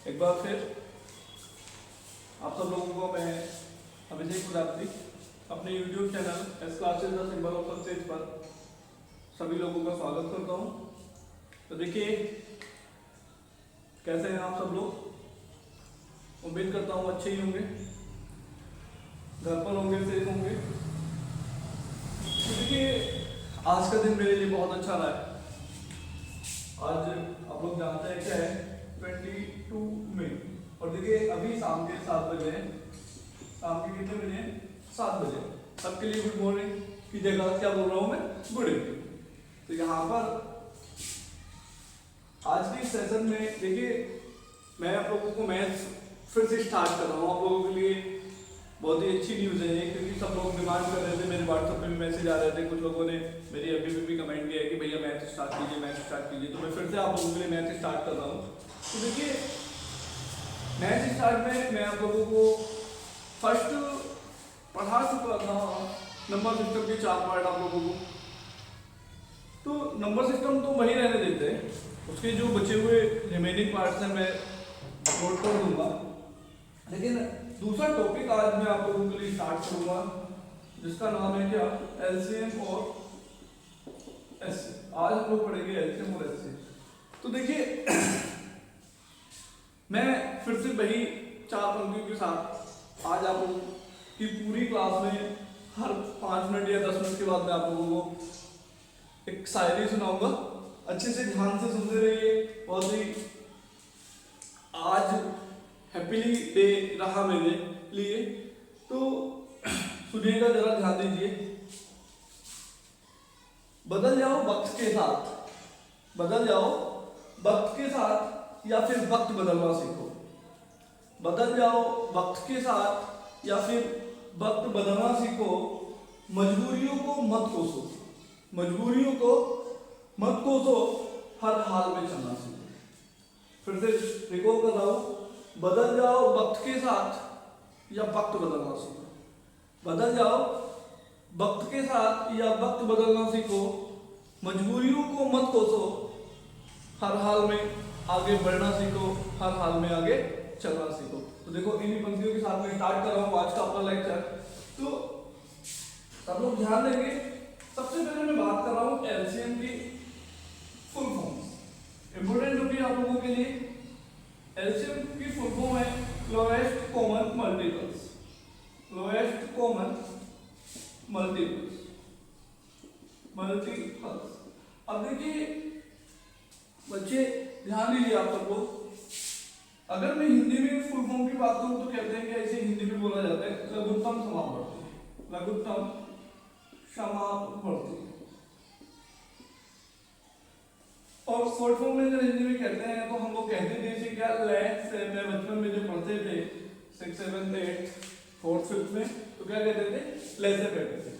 एक बार फिर आप सब लोगों को मैं अभिषेक प्रजापति अपने YouTube channel S classes the symbol of success पर सभी लोगों का स्वागत करता हूं। तो देखिए कैसे हैं आप सब लोग, उम्मीद करता हूं अच्छे ही होंगे, घर पर होंगे, सेफ होंगे। तो देखिए आज का दिन मेरे लिए बहुत अच्छा रहा है। आज आप लोग जानते हैं क्या है 22 मई और देखिए अभी शाम के 7 बजे हैं। शाम के कितने बजे हैं? 7 बजे। सबके लिए गुड मॉर्निंग की जगह क्या बोल रहा हूँ मैं, गुड इवनिंग। तो यहाँ पर आज के सेशन में देखिए मैं आप लोगों को मैथ्स फिर से स्टार्ट कर रहा हूँ। आप लोगों के लिए बहुत ही अच्छी न्यूज़ है ये, क्योंकि सब लोग डिमांड कर रहे थे, मेरे व्हाट्सएप पे भी मैसेज आ रहे थे, कुछ लोगों ने मेरी अभी भी कमेंट किया है कि भैया मैथ स्टार्ट कीजिए, मैथ स्टार्ट कीजिए। तो मैं फिर से आप लोगों के लिए मैथ स्टार्ट कर रहा हूँ। तो देखिए मैथ स्टार्ट में मैं आप लोगों को फर्स्ट पढ़ा चुका था नंबर सिस्टम के 4 पार्ट आप लोगों को। तो नंबर सिस्टम तो वही रहने देते हैं, उसके जो बचे हुए रिमेनिंग पार्ट्स हैं मैं अपलोड कर दूंगा। लेकिन दूसरा टॉपिक आज मैं आप लोगों के लिए स्टार्ट करूंगा जिसका नाम है क्या, एलसीएम और एचसीएफ। आज हम लोग पढ़ेंगे एलसीएम और एचसीएफ। तो देखिए मैं फिर से वही 4 पंक्तियों के साथ आज आप लोगों की पूरी क्लास में हर 5 मिनट या 10 मिनट के बाद मैं आप लोगों को एक शायरी सुनाऊंगा। अच्छे से ध्यान से सुनते रहिए। बहुत ही आज हैप्पीली डे रहा मेरे लिए, तो सुनिएगा, जरा ध्यान दीजिए। बदल जाओ वक्त के साथ, बदल जाओ वक्त के साथ या फिर वक्त बदलना सीखो। बदल जाओ वक्त के साथ या फिर वक्त बदलना सीखो। मजबूरियों को मत कोसो, मजबूरियों को मत कोसो, हर हाल में चलना सीखो। फिर से रिकॉल कर रहा हूं, बदल जाओ वक्त के साथ या वक्त बदलना सीखो। बदल जाओ वक्त के साथ या वक्त बदलना सीखो। मजबूरियों को मत कोसो, हर हाल में आगे बढ़ना सीखो, हर हाल में आगे चलना सीखो। तो देखो इन्हीं पंक्तियों के साथ में स्टार्ट कर रहा हूँ आज का अपना लेक्चर। तो सब लोग ध्यान देंगे। सबसे पहले मैं बात कर रहा हूँ एलसीएम की फुल फॉर्म, इंपोर्टेंट होगी आप लोगों के लिए। एलसीएम की फुल फॉर्म है lowest common multiples, lowest common multiples, multiples. अब देखिए बच्चे ध्यान दीजिए आप सब लोग, अगर मैं हिंदी में फुल फॉर्म की बात करूं तो कहते हैं कि ऐसे हिंदी में बोला जाता है लघुत्तम समापवर्ती, लघुत्तम समापवर्ती। और शॉर्ट फॉर्म में जब हिंदी में कहते हैं तो हम लोग कहते थे जैसे क्या लैक्स से, मैं बचपन में जो पढ़ते थे 6, 7, 8, 4th, 5th में, तो क्या कहते थे, लेसे कहते थे।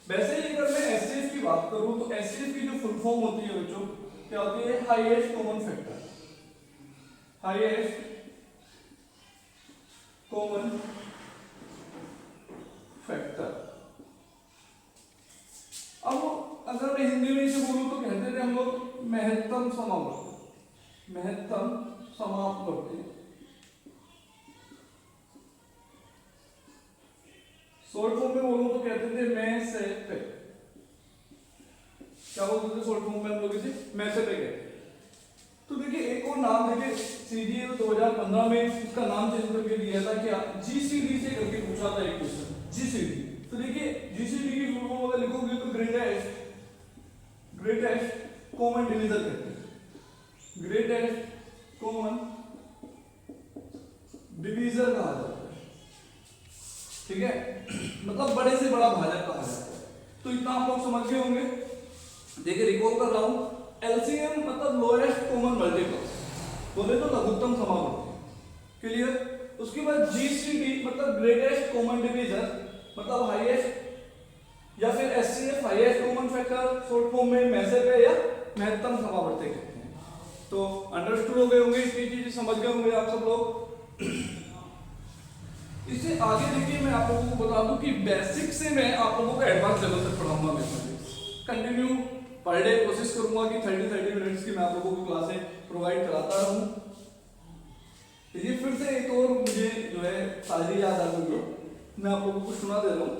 वैसे ही अगर मैं एचसीएफ की बात करूं तो एचसीएफ की जो फुल फॉर्म होती है बच्चों क्या होती है, highest common factor, highest common factor. अब अगर मैं हिंदी में इसे बोलूं तो कहते थे हम लोग महत्तम समापवर्ती, महत्तम समापवर्ती। शॉर्ट फॉर्म में बोलूं तो कहते थे मैं से पे, क्या बोलते थे शॉर्ट फॉर्म में हम लोग इसे मैं से पे कहते। तो देखिए एक और नाम देखिए सीजीएल 2015 में उसका नाम चेंज करके दिया था क्या, जीसीडी से करके पूछा था एक क्वेश्चन, जीसीडी। तो देखिए जीसीडी की फुल फॉर्म अगर लिखोगे तो ग्रेटेस्ट कॉमन डिवीजर कहते हैं, ग्रेटेस्ट कॉमन डिवीजर कहा जाता है, ठीक है, मतलब बड़े से बड़ा भाजक कहा जाता है। तो इतना आप लोग समझ गए होंगे। देखिए रिकॉल कर रहा हूं, एलसीएम मतलब लोएस्ट कॉमन मल्टीपल्स, बोले तो लघुत्तम समापवर्ती, क्लियर। उसके बाद जीसीडी मतलब ग्रेटेस्ट कॉमन डिवीजर, मतलब हाईएस्ट, या फिर HCF highest common factor, short form में मैसे पे या महत्तम समापवर्ती कहते हैं। तो अंडरस्टूड हो गए होंगे, इतनी चीजें समझ गए होंगे आप सब लोग। इससे आगे देखिए मैं आप लोगों को बता दूं कि बेसिक से मैं आप लोगों को एडवांस लेवल तक पढ़ाऊंगा मैथमेटिक्स। कंटिन्यू पर डे कोशिश करूंगा कि 30 मिनट्स की मैं आप लोगों को क्लासें प्रोवाइड कराता रहूं। शायरी याद आ गई हो, मैं आप लोगों को सुना दे रहा हूँ,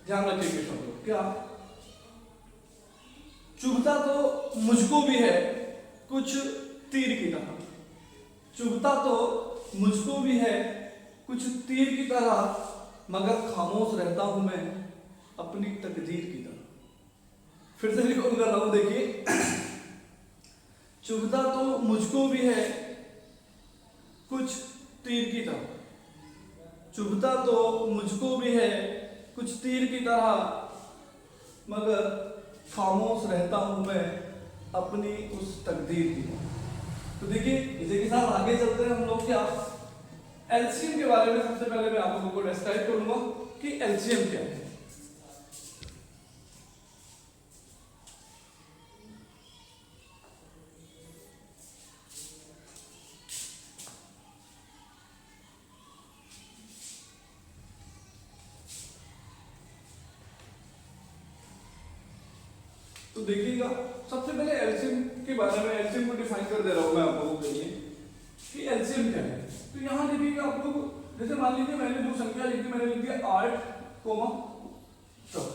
ध्यान रखेंगे सब लोग। क्या? चुभता तो मुझको भी है कुछ तीर की तरह, चुभता तो मुझको भी है कुछ तीर की तरह, मगर खामोश रहता हूं मैं अपनी तकदीर की तरह। फिर से रिकॉल कर रहा हूं, देखिए। चुभता तो मुझको भी है कुछ तीर की तरह, चुभता तो मुझको भी है कुछ तीर की तरह, मगर खामोश रहता हूं मैं अपनी उस तकदीर की तरह। तो देखिए इसी के साथ आगे चलते हैं हम लोग। क्या? एलसीएम के बारे में सबसे पहले मैं आप लोगों को डिस्क्राइब करूंगा कि एलसीएम क्या है। तो देखिएगा, सबसे पहले एलसीएम के बारे में, एलसीएम को डिफाइन कर दे रहा हूं मैं आप लोगों के लिए कि एलसीएम क्या है। तो यहां देखिएगा आप लोग, जैसे मान लीजिए मैंने दो संख्या लिख दी, मैंने लिख दिया 8, 10।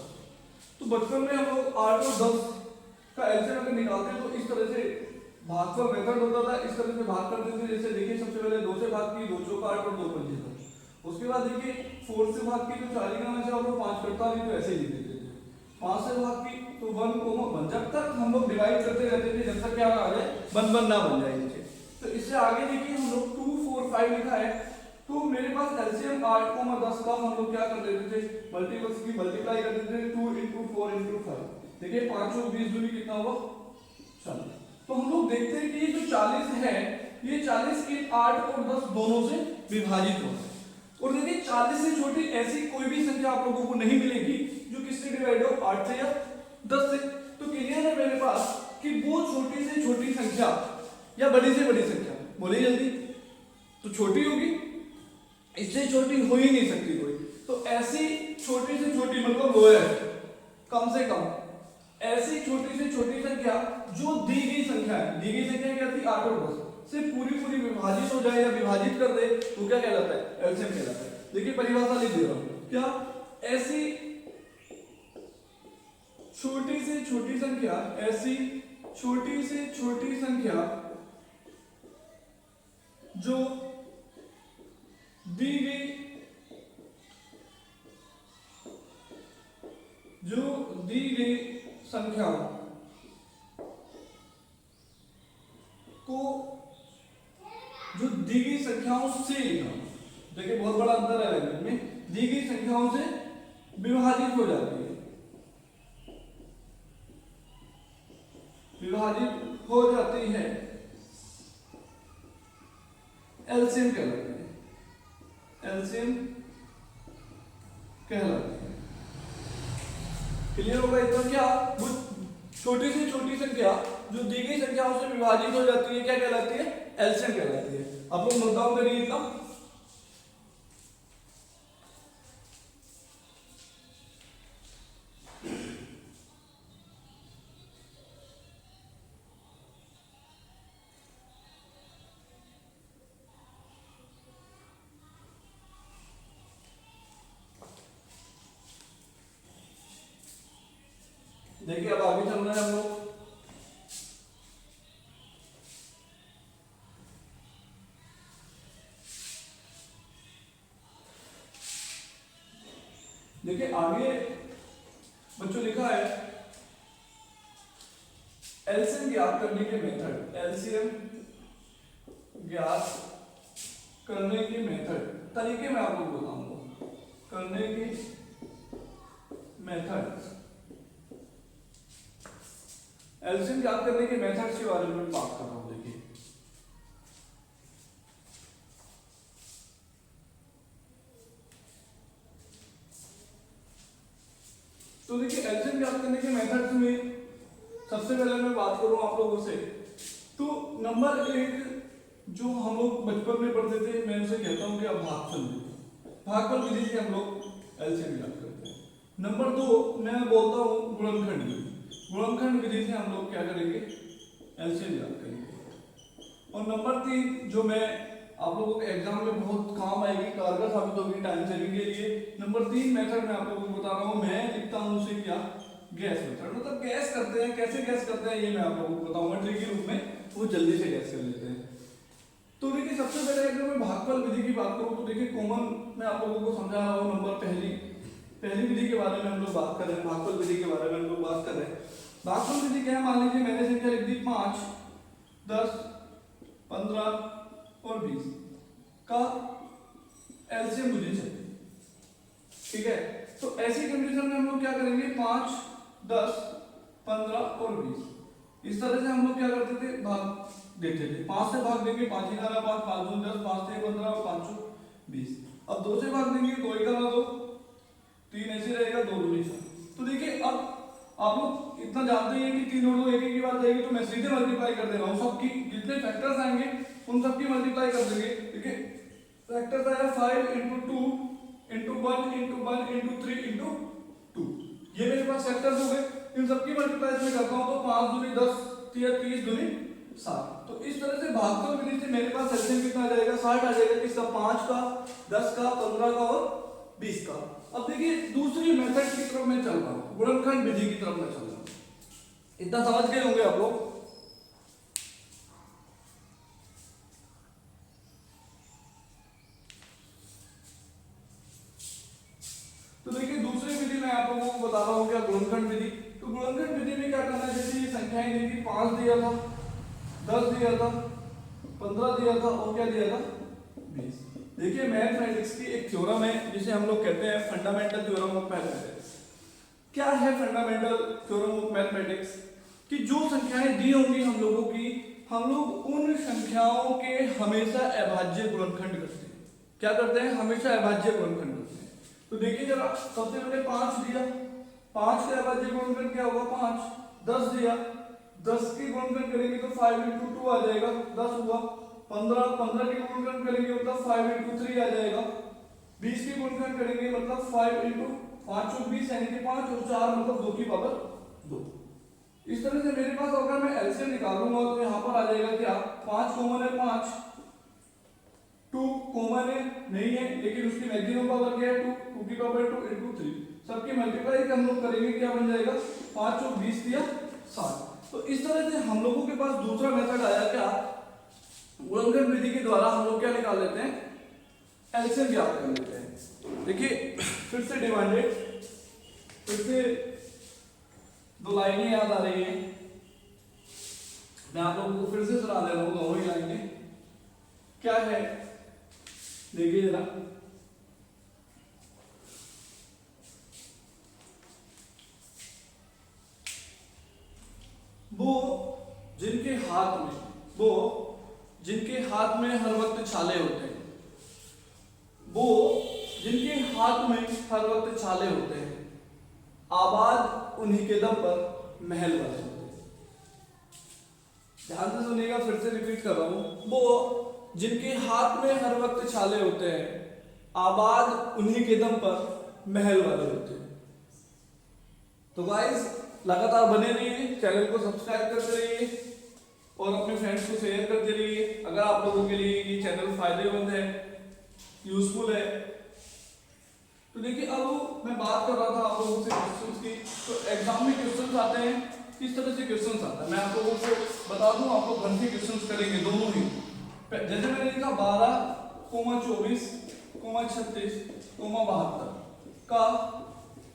तो बचपन में हम लोग 8 और 10 का एलसीएम अगर निकालते हैं तो इस तरह से भागफल मेथड होता था, इस तरह से भाग करते थे। जैसे देखिए सबसे पहले 2 से भाग की, 2 चौका 8 और 2 पंजे 10। उसके बाद देखिए 4 से भाग की तो 4 का में से और 5 करता नहीं, तो ऐसे ही लिख देते थे। 5 से भाग की तो 1, 1। जब तक हम लोग डिवाइड करते रहते थे, जब तक क्या आ जाए 1 ना बन जाए नीचे। तो इससे आगे देखिए हम लोग 2, 4, 5 लिखा है, तो मेरे पास एलसीएम 8, 10 का हम लोग क्या कर देते थे, मल्टीपल्स की मल्टीप्लाई कर देते थे, 2 × 4 × 5। देखिए 5 और 20 दूनी कितना हुआ? 40। तो हम लोग देखते हैं कि ये जो 40 है, ये 40 इन 8 और 10 दोनों से विभाजित होता है। और देखिए 40 से छोटी ऐसी कोई भी संख्या आप लोगों को नहीं मिलेगी जो किससे डिवाइड हो, 8 से या 10 से। तो क्लियर है मेरे पास कि वो छोटी से छोटी संख्या या बड़ी से बड़ी संख्या, बोलिए जल्दी, तो छोटी होगी, इससे छोटी हो ही नहीं सकती कोई। तो ऐसी छोटी से छोटी मतलब लोएस्ट, कम से कम ऐसी छोटी से छोटी संख्या जो दी गई संख्या है, दी गई संख्या क्या थी 8 और 10, से पूरी पूरी विभाजित हो जाए या विभाजित कर दे, वो क्या कहलाता है? एलसीएम कहलाता है। देखिए परिभाषा लिख दे रहा हूं, क्या? ऐसी छोटी से छोटी संख्या, ऐसी छोटी से छोटी संख्या जो दी गई संख्या को, जो दी गई संख्याओं से, देखिए बहुत बड़ा अंतर है लैंग्वेज में, दी गई संख्याओं से विभाजित हो जाती है, विभाजित हो जाती है, एलसीएम कहलाती है, एलसीएम कहलाती है। क्लियर होगा इतना? क्या वो छोटी से छोटी संख्या जो दी गई संख्याओं से विभाजित हो जाती है क्या कहलाती है? एलसीएम कहलाती है। आप लोग नोट डाउन करिए इतना। देखिए अब आगे चल रहे हैं हम लोग। देखिए आगे बच्चों लिखा है एलसीएम ज्ञात करने के मेथड, एलसीएम ज्ञात करने के मेथड, तरीके मैं आपको बताऊंगा, करने के मेथड, एलसीएम ज्ञात करने के मेथड्स के बारे में बात कर रहा हूं। देखिए तो देखिए एलसीएम ज्ञात करने के मेथड्स में सबसे पहले मैं बात करूं आप लोगों से, तो नंबर 1 जो हम लोग बचपन में पढ़ते थे, मैं उसे कहता हूं कि अब भागफल विधि, भागफल विधि से हम लोग एलसीएम ज्ञात करते हैं। नंबर 2 मैं बोलता हूं गुणनखंड विधि, गुणनखंड विधि से हम लोग क्या करेंगे? एलसीएम ज्ञात करेंगे। और नंबर 3 जो मैं आप लोगों के एग्जाम में बहुत काम आएगी, कारगर साबित होगी टाइम सेविंग के लिए। नंबर 3 मेथड मैं आप लोगों को बता रहा हूँ, मैं लिखता हूँ उसे क्या, गैस मेथड। मतलब गैस करते हैं, कैसे गैस करते हैं ये मैं आप लोगों को बताऊंगा ट्रिक के रूप में, वो जल्दी से गैस कर लेते हैं। तो देखिए सबसे पहले अगर मैं भागफल विधि की बात करूँ तो देखिए कॉमन मैं आप लोगों को समझा रहा हूँ। नंबर पहली विधि के बारे में हम लोग बात कर रहे हैं, भागफल विधि के बारे में हम लोग बात कर रहे हैं। भागफल विधि क्या है, मान लीजिए मैंने संख्या लिख दी 5, 10, 15 और 20 का एलसीएम मुझे चाहिए, ठीक है। तो ऐसी कंडीशन में हम लोग क्या करेंगे, 5, 10, 15 और 20 इस तरह से हम लोग क्या करते थे, भाग देते थे। 5 से भाग देंगे, 5 ही 5, 5 दूनी 10, 5 से 15 और 5 20। अब 2 से भाग देंगे, 2 ही 2, 3 ऐसे रहेगा, 2 दूनी 4। तो देखिए अब आप लोग इतना जानते हैं कि 3 और 2 एक की बात आएगी, तो मैं सीधे मल्टीप्लाई कर दे रहा हूँ। सबकी जितने फैक्टर्स आएंगे उन सबकी मल्टीप्लाई कर देंगे। देखिए फैक्टर्स आया 5 × 2 × 1 × 1 × 3 × 2, ये मेरे पास फैक्टर्स हो गए। इन सबकी मल्टीप्लाई में करता हूँ तो 5 दूनी 10, 30 दूनी 60। तो इस तरह से भागफल विधि से मेरे पास एलसीएम कितना आ जाएगा, 60 आ जाएगा। किसका, 5 का, 10 का, 15 का और 20 का। अब देखिए दूसरी मेथड की तरफ मैं चल रहा हूँ, गुणनखंड विधि की तरफ मैं चल रहा हूँ। इतना समझ गए होंगे आप लोग। तो देखिए दूसरी विधि मैं आप लोगों को बता रहा हूँ क्या, गुणनखंड विधि। तो गुणनखंड विधि में क्या करना है, जैसे ये संख्याएं दी थी, 5 दिया था, 10 दिया था, 15 दिया था और क्या दिया था, 20। देखिए मैथमेटिक्स की एक थ्योरम है जिसे हम लोग कहते हैं फंडामेंटल थ्योरम ऑफ मैथमेटिक्स। क्या है फंडामेंटल थ्योरम ऑफ मैथमेटिक्स, कि जो संख्याएं दी होंगी हम लोगों की, हम लोग उन संख्याओं के हमेशा अभाज्य गुणनखंड करते हैं। क्या करते हैं, हमेशा अभाज्य गुणनखंड करते हैं। तो देखिए जरा सबसे पहले 5 दिया, 5 के अभाज्य गुणनखंड क्या होगा, 5। 10 दिया, 10 की गुणनखंड करेंगे तो 5 × 2 आ जाएगा, 10 हुआ। 15 की गुणनखंड करेंगे मतलब 5 × 3 आ जाएगा। 20 की गुणनखंड करेंगे मतलब 5 × 5 और 20 यानी कि 5 और 4 मतलब 2 की पावर 2। इस तरह से मेरे पास अगर मैं एलसीएम निकालूंगा तो यहाँ पर आ जाएगा क्या, 5 कॉमन है, 5, 2 कॉमन है नहीं है, लेकिन उसकी मैक्सिमम पावर क्या है, 2 की पावर 2 × 3। सबकी मल्टीप्लाई हम लोग करेंगे, क्या बन जाएगा, 5 और 20 दिया 60। तो इस तरह से हम लोगों के पास दूसरा मेथड आया क्या, गुणनखंड विधि के द्वारा हम लोग क्या निकाल लेते हैं, एलसीएम ज्ञात कर लेते हैं। देखिए फिर से डिवाइडेड, फिर से 2 लाइनें याद आ रही हैं, मैं आप लोगों को फिर से सुना दे रहा हूँ दोनों ही लाइनें। क्या है देखिए जरा, वो जिनके हाथ में हर वक्त छाले होते हैं, वो जिनके हाथ में हर वक्त छाले होते हैं, आबाद उन्हीं के दम पर महल वाले होते हैं। ध्यान से सुनिएगा, फिर से रिपीट कर रहा हूं, वो जिनके हाथ में हर वक्त छाले होते हैं, आबाद उन्हीं के दम पर महल वाले होते हैं। तो गाइस लगातार बने रहिए, चैनल को सब्सक्राइब करते रहिए और अपने फ्रेंड्स को शेयर करते रहिए। अगर आप लोगों के लिए ये चैनल फायदेमंद है, यूजफुल है। तो देखिए अब मैं बात कर रहा था आप लोगों से क्वेश्चंस की। तो एग्जाम में क्वेश्चंस आते हैं, किस तरह से क्वेश्चंस आता है मैं आप लोगों को बता दूं। आप लोग घर के क्वेश्चंस करेंगे दोनों ही। जैसे मैंने लिखा 12, 24, 36, 72 का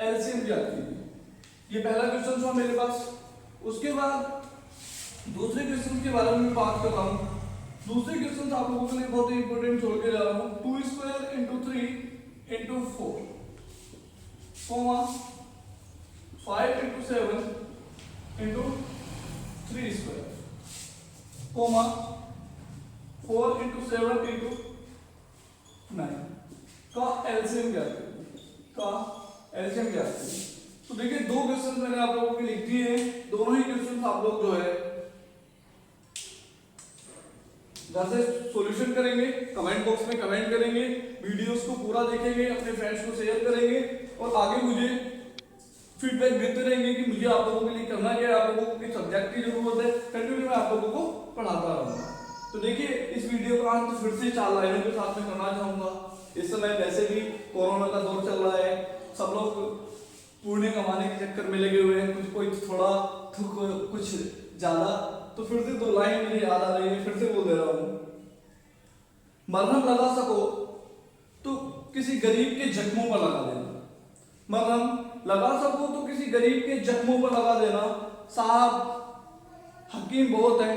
एलसीएम ज्ञात कीजिए, ये पहला क्वेश्चन था मेरे पास। उसके बाद दूसरे क्वेश्चन के बारे में बात कर रहा हूँ। दूसरे क्वेश्चन आप लोगों के लिए बहुत ही इंपॉर्टेंट छोड़ के जा रहा हूँ। 2² × 3 × 4, 5 × 7 × 3², 4 × 7 × 9 का एलसीएम ज्ञात कीजिए। तो देखिए 2 क्वेश्चन मैंने आप लोगों के लिख दिए हैं। दोनों ही क्वेश्चन आप लोग जो है घर से सॉल्यूशन करेंगे, कमेंट बॉक्स में कमेंट करेंगे, वीडियोस को पूरा देखेंगे, अपने फ्रेंड्स को शेयर करेंगे और आगे मुझे फीडबैक देते रहेंगे कि मुझे आप लोगों के लिए करना क्या है, आप लोगों को किस सब्जेक्ट की जरूरत है। कंटिन्यू मैं आप लोगों को पढ़ाता रहूंगा। तो देखिए इस वीडियो का अंत फिर से 4 लाइनों के साथ में करना चाहूंगा। इस समय वैसे भी कोरोना का दौर चल रहा है, सब लोग पुण्य कमाने के चक्कर में लगे हुए हैं, कुछ कोई थोड़ा तो कुछ ज्यादा। तो फिर से 2 लाइन मेरी याद आ रही है, फिर से बोल दे रहा हूँ। मरहम लगा सको तो किसी गरीब के जख्मों पर लगा देना, मरहम लगा सको तो किसी गरीब के जख्मों पर लगा देना। साहब हकीम बहुत है,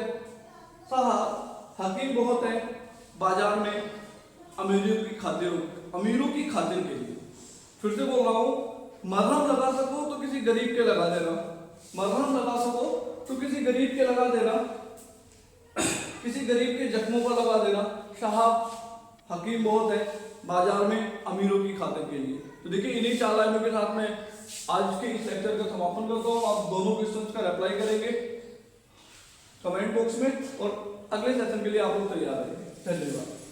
साहब हकीम बहुत है बाजार में अमीरों की खातिर के लिए। फिर से बोल रहा हूँ, मरहम लगा सको तो किसी गरीब के लगा देना, मरहम लगा सको तो किसी गरीब के लगा देना, किसी गरीब के जख्मों पर लगा देना। साहब हकीम बहुत है बाजार में अमीरों की खातिर के लिए। तो देखिए इन्हीं 4 लाइनों के साथ में आज के इस लेक्चर का समापन करता हूँ। आप दोनों क्वेश्चंस का रिप्लाई करेंगे कमेंट बॉक्स में और अगले सेशन के लिए आप लोग तैयार रहेंगे। धन्यवाद।